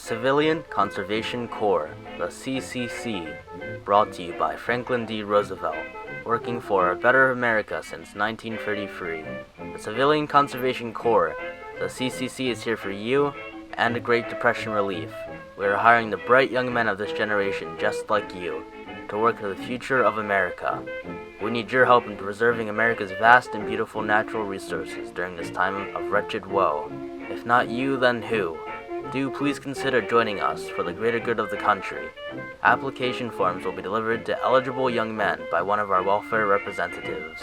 Civilian Conservation Corps, the CCC, brought to you by Franklin D. Roosevelt, working for a better America since 1933. The Civilian Conservation Corps, the CCC, is here for you and Great Depression relief. We are hiring the bright young men of this generation, just like you, to work for the future of America. We need your help in preserving America's vast and beautiful natural resources during this time of wretched woe. If not you, then who? Do please consider joining us for the greater good of the country. Application forms will be delivered to eligible young men by one of our welfare representatives.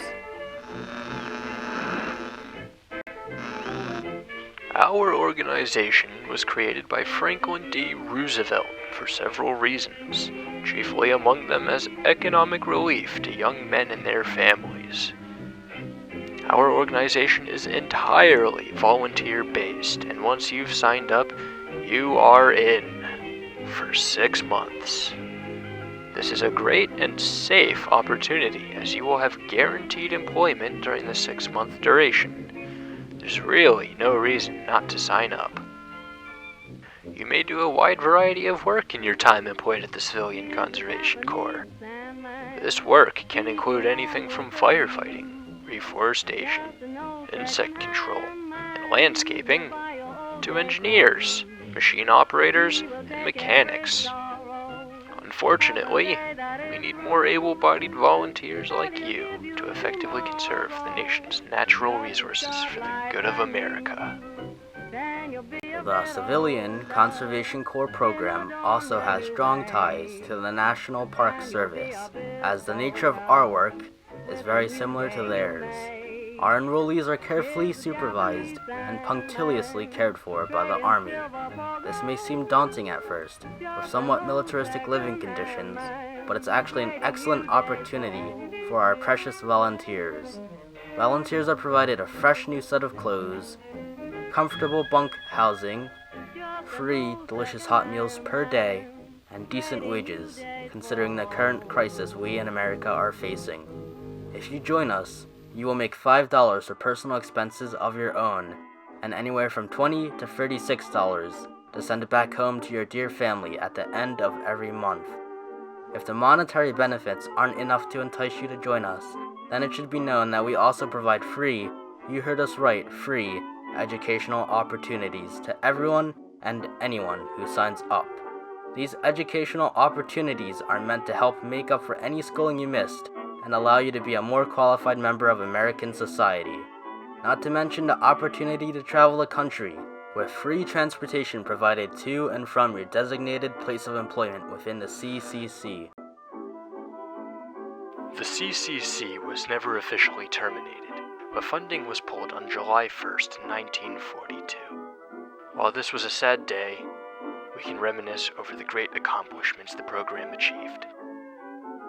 Our organization was created by Franklin D. Roosevelt for several reasons, chiefly among them as economic relief to young men and their families. Our organization is entirely volunteer-based, and once you've signed up, you are in for 6 months. This is a great and safe opportunity, as you will have guaranteed employment during the 6-month duration. There's really no reason not to sign up. You may do a wide variety of work in your time employed at the Civilian Conservation Corps. This work can include anything from firefighting, reforestation, insect control, and landscaping, to engineers, machine operators, and mechanics. Unfortunately, we need more able-bodied volunteers like you to effectively conserve the nation's natural resources for the good of America. The Civilian Conservation Corps program also has strong ties to the National Park Service, as the nature of our work is very similar to theirs. Our enrollees are carefully supervised and punctiliously cared for by the Army. This may seem daunting at first, with somewhat militaristic living conditions, but it's actually an excellent opportunity for our precious volunteers. Volunteers are provided a fresh new set of clothes, comfortable bunk housing, free delicious hot meals per day, and decent wages, considering the current crisis we in America are facing. If you join us, you will make $5 for personal expenses of your own, and anywhere from $20 to $36 to send it back home to your dear family at the end of every month. If the monetary benefits aren't enough to entice you to join us, then it should be known that we also provide free, you heard us right, free, educational opportunities to everyone and anyone who signs up. These educational opportunities are meant to help make up for any schooling you missed and allow you to be a more qualified member of American society. Not to mention the opportunity to travel the country, with free transportation provided to and from your designated place of employment within the CCC. The CCC was never officially terminated, but funding was pulled on July 1st, 1942. While this was a sad day, we can reminisce over the great accomplishments the program achieved.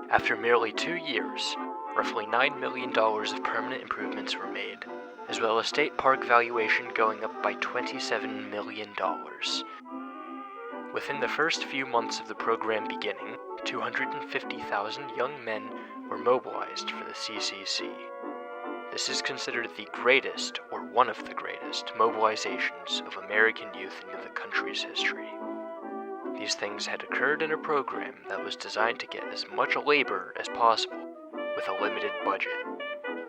After merely 2 years, roughly $9 million of permanent improvements were made, as well as state park valuation going up by $27 million. Within the first few months of the program beginning, 250,000 young men were mobilized for the CCC. This is considered the greatest, or one of the greatest, mobilizations of American youth into the country's history. These things had occurred in a program that was designed to get as much labor as possible with a limited budget,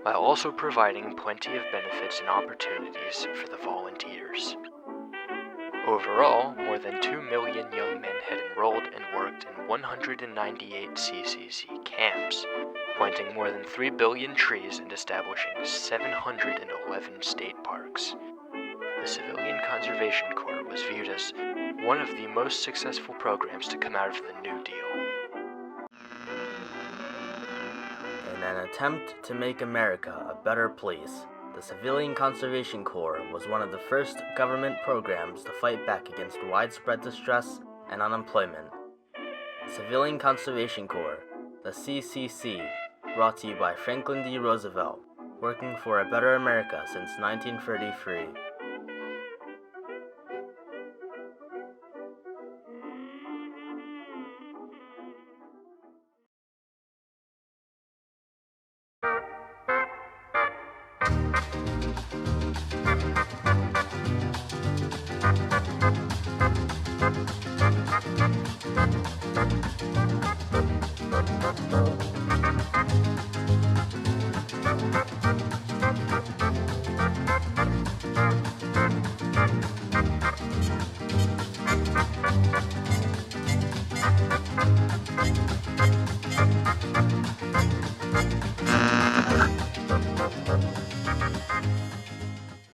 while also providing plenty of benefits and opportunities for the volunteers. Overall, more than 2 million young men had enrolled and worked in 198 CCC camps, planting more than 3 billion trees and establishing 711 state parks. The Civilian Conservation Corps was viewed as one of the most successful programs to come out of the New Deal. In an attempt to make America a better place, the Civilian Conservation Corps was one of the first government programs to fight back against widespread distress and unemployment. The Civilian Conservation Corps, the CCC, brought to you by Franklin D. Roosevelt, working for a better America since 1933.